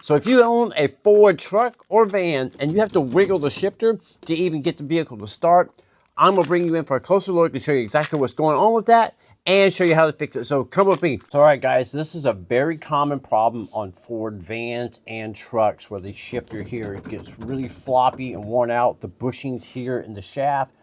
So if you own a Ford truck or van and you have to wiggle the shifter to even get the vehicle to start, I'm gonna bring you in for a closer look and show you exactly what's going on with that and show you how to fix it. So come with me. So, all right, guys, this is a very common problem on Ford vans and trucks where the shifter here gets really floppy and worn out. The bushings here in the shaft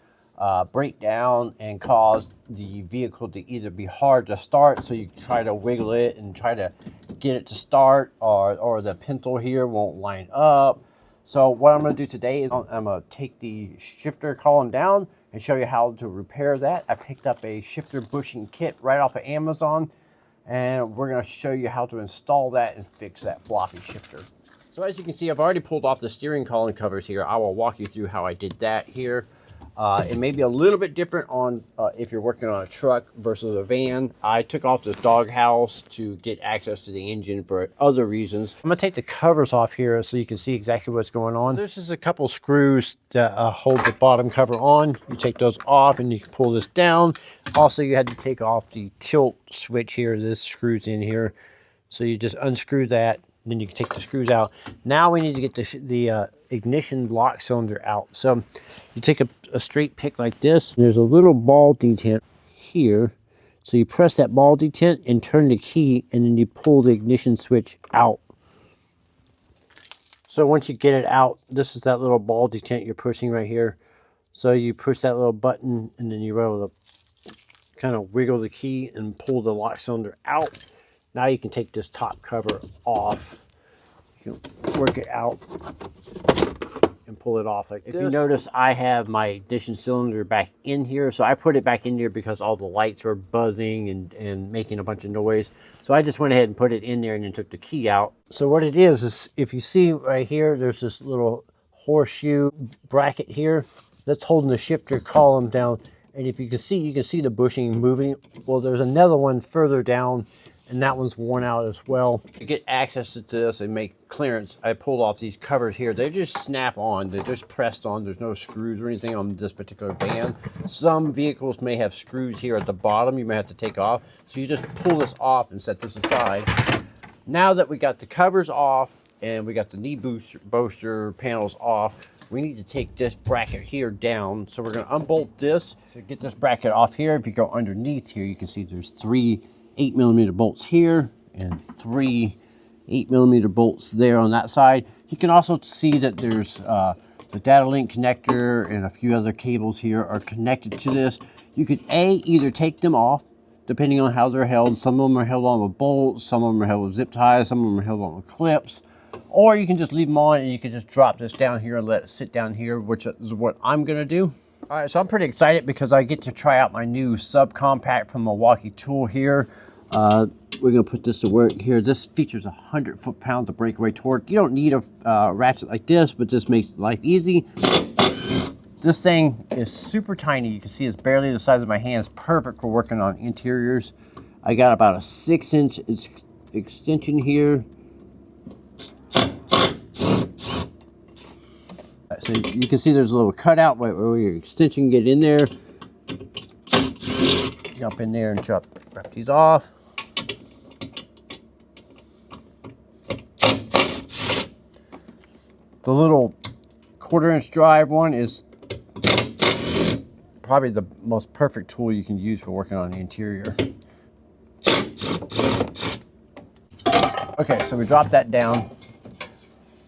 break down and cause the vehicle to either be hard to start, so you try to wiggle it and try to get it to start, or the pintle here won't line up. So what I'm going to do today is I'm going to take the shifter column down and show you how to repair that. I picked up a shifter bushing kit right off of Amazon, and we're going to show you how to install that and fix that floppy shifter. So as you can see, I've already pulled off the steering column covers here. I will walk you through how I did that here. It may be a little bit different on if you're working on a truck versus a van. I took off this doghouse to get access to the engine for other reasons. I'm going to take the covers off here so you can see exactly what's going on. There's just a couple screws that hold the bottom cover on. You take those off and you can pull this down. Also, you had to take off the tilt switch here. This screws in here. So you just unscrew that. Then you can take the screws out. Now we need to get the ignition lock cylinder out. So you take a straight pick like this. There's a little ball detent here. So you press that ball detent and turn the key, and then you pull the ignition switch out. So once you get it out, this is that little ball detent you're pushing right here. So you push that little button, and then you're able to kind of wiggle the key and pull the lock cylinder out. Now you can take this top cover off. You can work it out and pull it off like this. If you notice, I have my ignition cylinder back in here. So I put it back in here because all the lights were buzzing and making a bunch of noise. So I just went ahead and put it in there and then took the key out. So what it is if you see right here, there's this little horseshoe bracket here that's holding the shifter column down. And if you can see the bushing moving. Well, there's another one further down, and that one's worn out as well. To get access to this and make clearance, I pulled off these covers here. They just snap on. They're just pressed on. There's no screws or anything on this particular van. Some vehicles may have screws here at the bottom you may have to take off. So you just pull this off and set this aside. Now that we got the covers off and we got the knee booster panels off, we need to take this bracket here down. So we're going to unbolt this. So get this bracket off here. If you go underneath here, you can see there's 3 8mm bolts here and 3 8mm bolts there on that side. You can also see that there's the data link connector and a few other cables here are connected to this. You could either take them off depending on how they're held. Some of them are held on with bolts, some of them are held with zip ties, some of them are held on with clips. Or you can just leave them on and you can just drop this down here and let it sit down here, which is what I'm gonna do. All right, so I'm pretty excited because I get to try out my new subcompact from Milwaukee Tool here. We're gonna put this to work here. This features 100 foot-pounds of breakaway torque. You don't need a ratchet like this, but this makes life easy. This thing is super tiny. You can see it's barely the size of my hand. It's perfect for working on interiors. I got about a 6-inch extension here. So you can see there's a little cutout where your extension can get in there. Jump in there and wrap these off. The little 1/4-inch drive one is probably the most perfect tool you can use for working on the interior. Okay, so we dropped that down.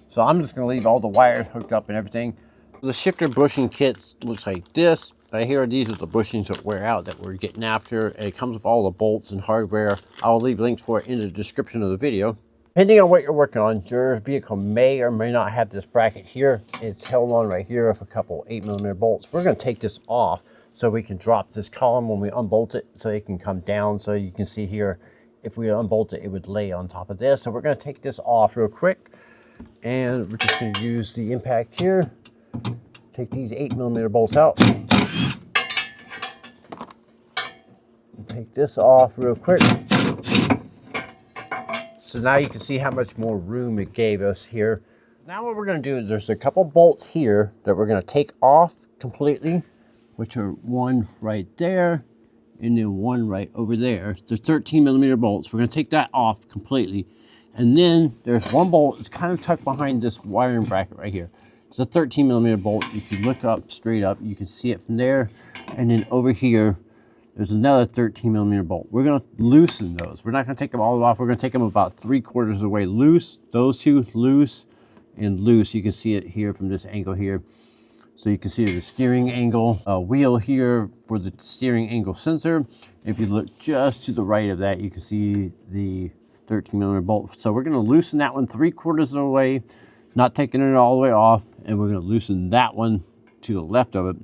So I'm just going to leave all the wires hooked up and everything. The shifter bushing kit looks like this. Right here, these are the bushings that wear out that we're getting after. It comes with all the bolts and hardware. I'll leave links for it in the description of the video. Depending on what you're working on, your vehicle may or may not have this bracket here. It's held on right here with a couple 8mm bolts. We're going to take this off so we can drop this column when we unbolt it so it can come down. So you can see here, if we unbolt it, it would lay on top of this. So we're going to take this off real quick. And we're just going to use the impact here. Take these 8mm bolts out. And take this off real quick. So now you can see how much more room it gave us here. Now what we're going to do is there's a couple bolts here that we're going to take off completely, which are one right there and then one right over there. They're 13mm bolts. We're going to take that off completely. And then there's one bolt that's kind of tucked behind this wiring bracket right here. It's a 13mm bolt. If you look up, straight up, you can see it from there. And then over here, there's another 13mm bolt. We're gonna loosen those. We're not gonna take them all off. We're gonna take them about 3/4 of the way loose. Those two, loose and loose. You can see it here from this angle here. So you can see the steering angle wheel here for the steering angle sensor. If you look just to the right of that, you can see the 13mm bolt. So we're gonna loosen that one 3/4 of the way, not taking it all the way off, and we're gonna loosen that one to the left of it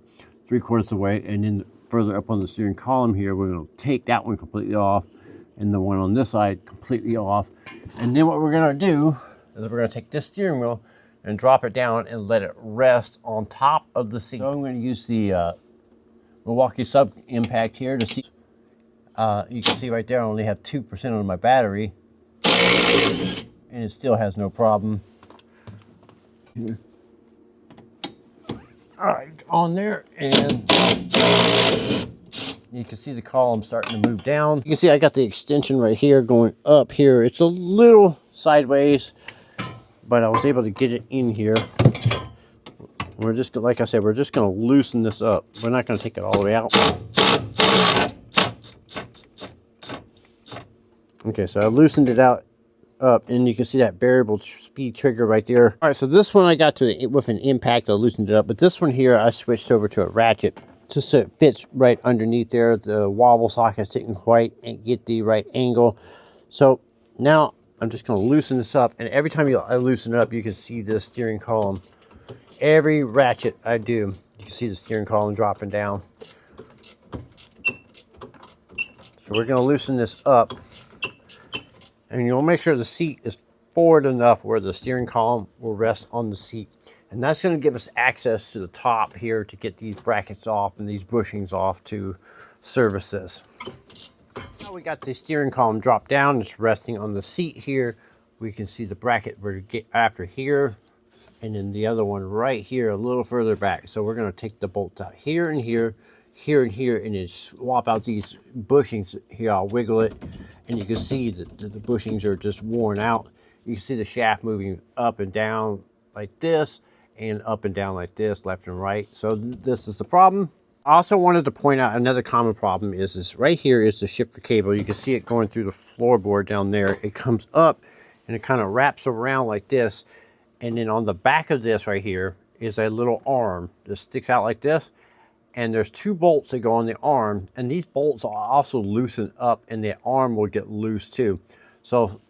3/4 of the way, and then further up on the steering column here, we're gonna take that one completely off, and the one on this side completely off. And then what we're gonna do is we're gonna take this steering wheel and drop it down and let it rest on top of the seat. So I'm going to use the Milwaukee sub impact here to see. You can see right there I only have 2% on my battery, and it still has no problem. Here. All right, on there, and you can see the column starting to move down. You can see I got the extension right here going up here. It's a little sideways, but I was able to get it in here. We're just, like I said, we're just going to loosen this up. We're not going to take it all the way out. Okay, so I loosened it out up, and you can see that variable speed trigger right there. All right, so this one I got to with an impact. I loosened it up, but this one here I switched over to a ratchet just so it fits right underneath there. The wobble sockets didn't quite get the right angle. So now I'm just going to loosen this up, and every time I loosen it up, you can see the steering column. Every ratchet I do, you can see the steering column dropping down. So we're going to loosen this up, and you'll make sure the seat is forward enough where the steering column will rest on the seat. And that's going to give us access to the top here to get these brackets off and these bushings off to service this. Now we got the steering column dropped down. It's resting on the seat here. We can see the bracket we're get after here, and then the other one right here a little further back. So we're going to take the bolts out here and here, here and here, and then swap out these bushings here. I'll wiggle it, and you can see that the bushings are just worn out. You can see the shaft moving up and down like this, and up and down like this, left and right. So this is the problem. I also wanted to point out another common problem is this right here is the shifter cable. You can see it going through the floorboard down there. It comes up and it kind of wraps around like this. And then on the back of this right here is a little arm that sticks out like this. And there's two bolts that go on the arm, and these bolts will also loosen up, and the arm will get loose too. So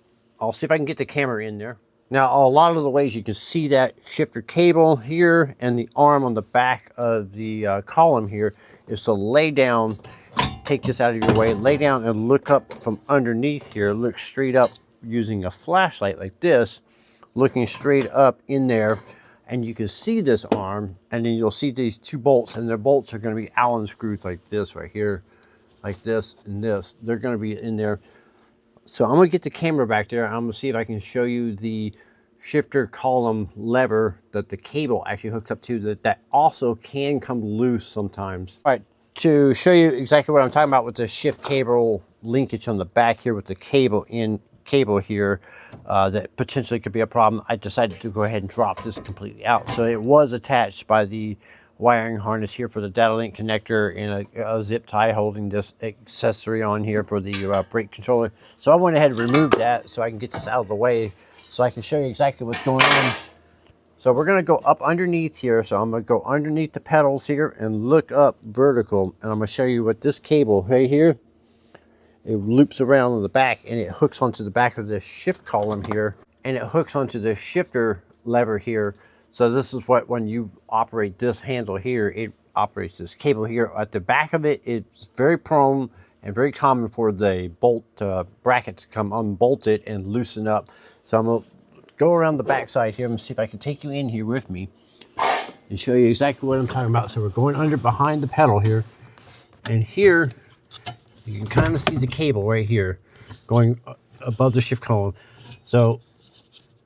I'll see if I can get the camera in there. Now, a lot of the ways you can see that shifter cable here and the arm on the back of the column here is to lay down, take this out of your way, lay down and look up from underneath here, look straight up using a flashlight like this, looking straight up in there, and you can see this arm, and then you'll see these two bolts, and the bolts are going to be Allen screws like this right here, like this and this. They're going to be in there. So I'm going to get the camera back there. I'm going to see if I can show you the shifter column lever that the cable actually hooks up to, that also can come loose sometimes. All right, to show you exactly what I'm talking about with the shift cable linkage on the back here with the cable here, that potentially could be a problem, I decided to go ahead and drop this completely out. So it was attached by the wiring harness here for the data link connector, and a zip tie holding this accessory on here for the brake controller. So I went ahead and removed that so I can get this out of the way so I can show you exactly what's going on. So we're going to go up underneath here. So I'm going to go underneath the pedals here and look up vertical, and I'm going to show you what this cable right here, it loops around on the back, and it hooks onto the back of this shift column here, and it hooks onto the shifter lever here. So this is what, when you operate this handle here, it operates this cable here. At the back of it, it's very prone and very common for the bolt bracket to come unbolted and loosen up. So I'm going to go around the back side here and see if I can take you in here with me and show you exactly what I'm talking about. So we're going under behind the pedal here, and here you can kind of see the cable right here going above the shift column. So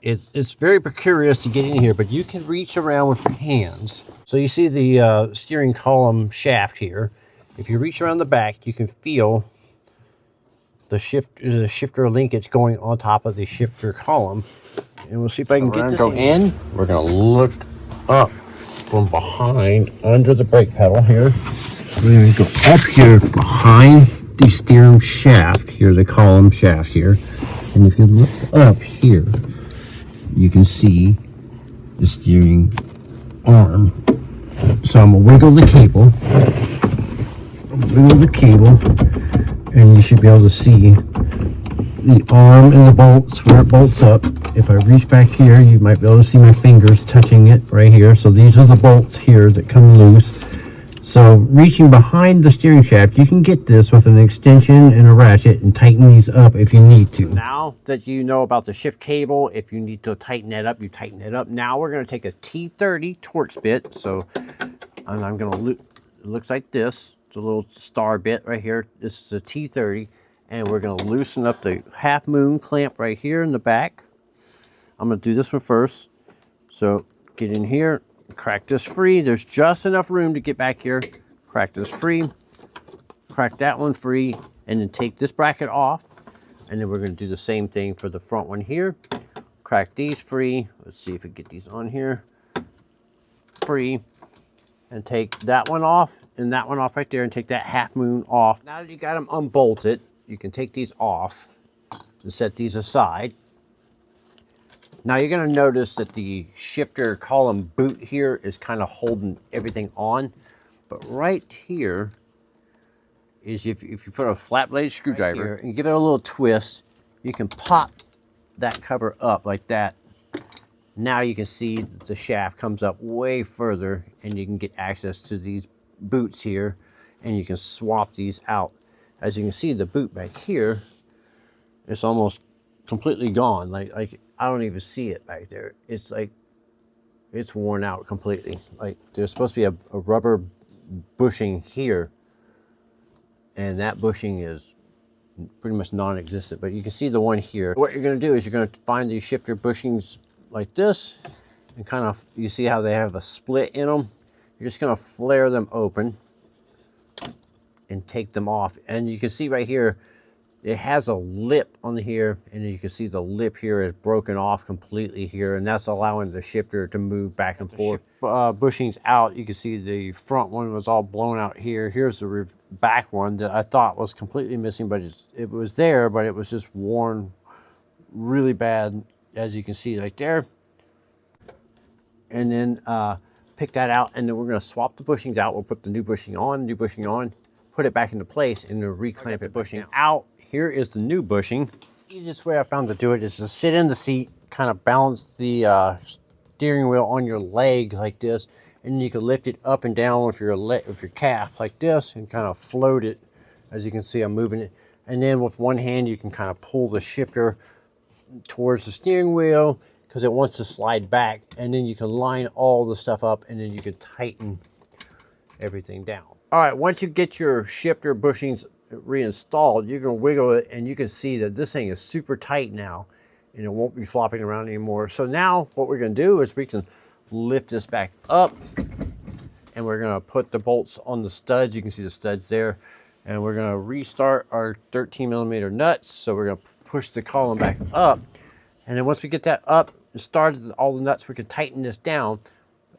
it's very precarious to get in here, but you can reach around with your hands. So you see the steering column shaft here. If you reach around the back, you can feel the shifter linkage going on top of the shifter column. And we'll see if I can get this in. We're going to look up from behind under the brake pedal here. We're going to go up here behind the steering shaft here, the column shaft here. And if you look up here, you can see the steering arm. So I'm going to wiggle the cable. And you should be able to see the arm and the bolts where it bolts up. If I reach back here, you might be able to see my fingers touching it right here. So these are the bolts here that come loose. So reaching behind the steering shaft, you can get this with an extension and a ratchet and tighten these up if you need to. Now that you know about the shift cable, if you need to tighten that up, you tighten it up. Now we're going to take a T30 Torx bit. So I'm going to loop. It looks like this. It's a little star bit right here. This is a T30. And we're going to loosen up the half moon clamp right here in the back. I'm going to do this one first. So get in here, crack this free. There's just enough room to get back here. Crack this free, crack that one free, and then take this bracket off. And then we're going to do the same thing for the front one here. Crack these free. Let's see if we get these on here. Free. And take that one off and that one off right there and take that half moon off. Now that you got them unbolted, you can take these off and set these aside. Now you're going to notice that the shifter column boot here is kind of holding everything on. But right here is if you put a flat blade screwdriver and give it a little twist, you can pop that cover up like that. Now you can see that the shaft comes up way further and you can get access to these boots here and you can swap these out. As you can see, the boot back here, it's almost completely gone. Like I don't even see it back there. It's like, it's worn out completely. Like there's supposed to be a rubber bushing here, and that bushing is pretty much non-existent, but you can see the one here. What you're gonna do is you're gonna find these shifter bushings like this, and kind of, you see how they have a split in them? You're just gonna flare them open and take them off. And you can see right here, it has a lip on here, and you can see the lip here is broken off completely here, and that's allowing the shifter to move back and forth. Bushings out, you can see the front one was all blown out here. Here's the back one that I thought was completely missing, but it was there, but it was just worn really bad, as you can see right there. And then pick that out, and then we're going to swap the bushings out. We'll put the new bushing on, put it back into place, and then reclamp it bushing out. Here is the new bushing. The easiest way I found to do it is to sit in the seat, kind of balance the steering wheel on your leg like this, and then you can lift it up and down with your calf like this and kind of float it. As you can see, I'm moving it. And then with one hand, you can kind of pull the shifter towards the steering wheel because it wants to slide back, and then you can line all the stuff up, and then you can tighten everything down. All right, once you get your shifter bushings reinstalled, you're going to wiggle it, and you can see that this thing is super tight now, and it won't be flopping around anymore. So now what we're going to do is we can lift this back up, and we're going to put the bolts on the studs. You can see the studs there, and we're going to restart our 13mm nuts. So we're going to push the column back up, and then once we get that up and started all the nuts, we can tighten this down.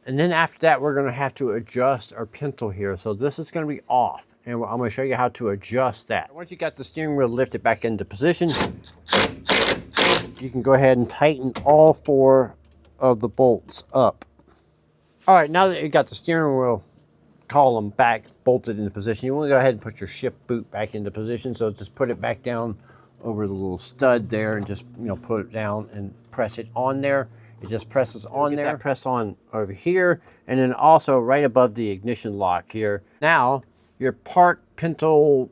And then after that, we're going to have to adjust our pintle here. So this is going to be off, and I'm going to show you how to adjust that. Once you got the steering wheel lifted back into position, you can go ahead and tighten all 4 of the bolts up. All right, now that you got the steering wheel column back bolted into position, you want to go ahead and put your shift boot back into position. So just put it back down over the little stud there, and just, you know, put it down and press it on there. It just presses on there. That press on over here, and then also right above the ignition lock here. Now your park pintle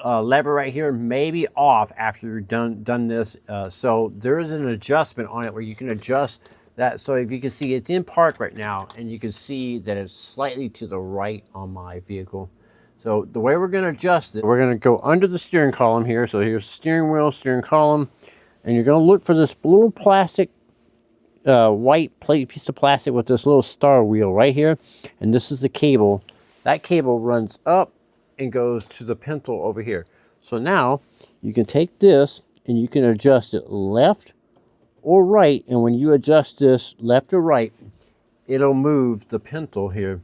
lever right here may be off after you're done this. So there is an adjustment on it where you can adjust that. So if you can see, it's in park right now, and you can see that it's slightly to the right on my vehicle. So the way we're going to adjust it, we're going to go under the steering column here. So here's the steering wheel, steering column, and you're going to look for this little plastic, white piece of plastic with this little star wheel right here. And this is the cable. That cable runs up and goes to the pintle over here. So now you can take this and you can adjust it left or right. And when you adjust this left or right, it'll move the pintle here.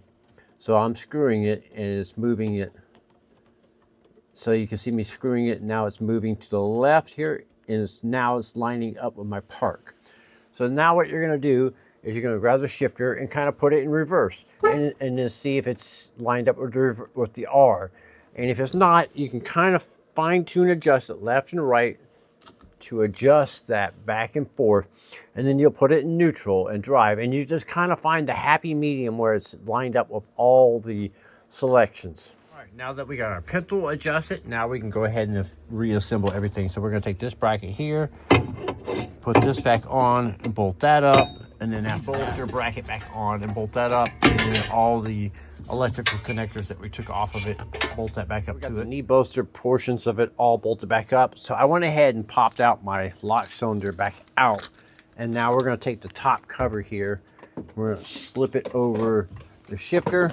So I'm screwing it and it's moving it. So you can see me screwing it. Now it's moving to the left here, and now it's lining up with my park. So now what you're going to do is you're going to grab the shifter and kind of put it in reverse and then see if it's lined up with the R. And if it's not, you can kind of fine tune adjust it left and right to adjust that back and forth. And then you'll put it in neutral and drive. And you just kind of find the happy medium where it's lined up with all the selections. All right, now that we got our pintle adjusted, now we can go ahead and just reassemble everything. So we're going to take this bracket here, put this back on and bolt that up, and then that bolster bracket back on and bolt that up, and then all the electrical connectors that we took off of it, bolt that back up to it. The knee bolster portions of it all bolted back up. So I went ahead and popped out my lock cylinder back out. And now we're going to take the top cover here. We're going to slip it over the shifter.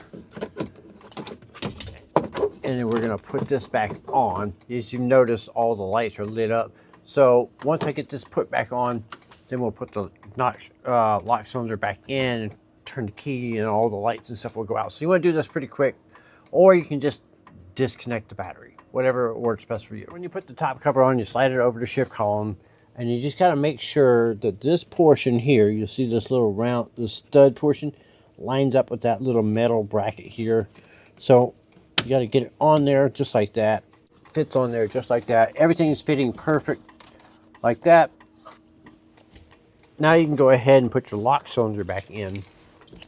And then we're going to put this back on. As you notice, all the lights are lit up. So once I get this put back on, then we'll put the lock cylinder back in and turn the key, and all the lights and stuff will go out. So you want to do this pretty quick, or you can just disconnect the battery, whatever works best for you. When you put the top cover on, you slide it over the shift column, and you just got to make sure that this portion here, you'll see this little round, the stud portion, lines up with that little metal bracket here. So you got to get it on there just like that. Fits on there just like that. Everything is fitting perfect like that. Now you can go ahead and put your lock cylinder back in.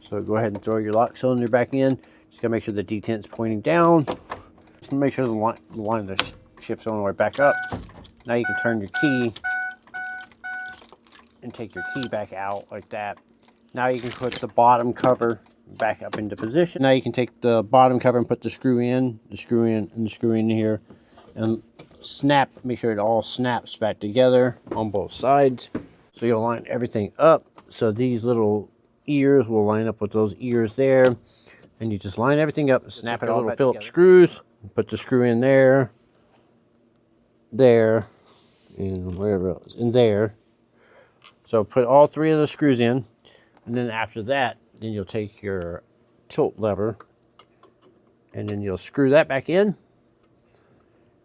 So go ahead and throw your lock cylinder back in. Just gotta make sure the detent's pointing down. Just make sure the line of the shift's on the way back up. Now you can turn your key and take your key back out like that. Now you can put the bottom cover back up into position. Now you can take the bottom cover and put the screw in, and the screw in here, and snap, make sure it all snaps back together on both sides. So you'll line everything up. So these little ears will line up with those ears there. And you just line everything up and snap it all little Phillips screws. Put the screw in there, and wherever else, in there. So put all three of the screws in. And then after that, then you'll take your tilt lever and then you'll screw that back in.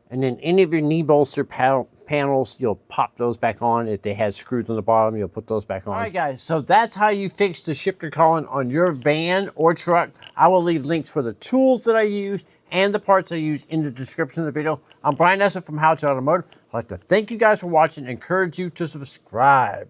And then any of your knee bolster panels, you'll pop those back on. If they had screws on the bottom, you'll put those back on. All right, guys, so that's how you fix the shifter column on your van or truck. I will leave links for the tools that I use and the parts I use in the description of the video. I'm Brian Nessa from How to Automotive. I'd like to thank you guys for watching and encourage you to subscribe.